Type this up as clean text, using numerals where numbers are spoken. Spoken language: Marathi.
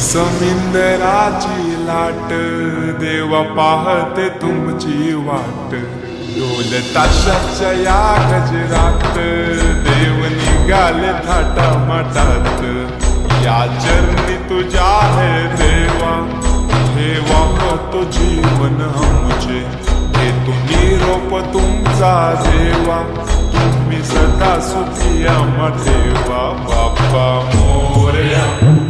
समिंदराची लाट देवा पाहते तुमची वाट ढोल ताशाच्या या गजरात देव निघाले थाटा माटात या चरणी तुझ्या है देवा ठेवा होतो जीवन आमचे हे तुम्ही रोप तुमचा देवा तुम्ही सदा सुखी आम्हा ठेवा बाप्पा मोरया।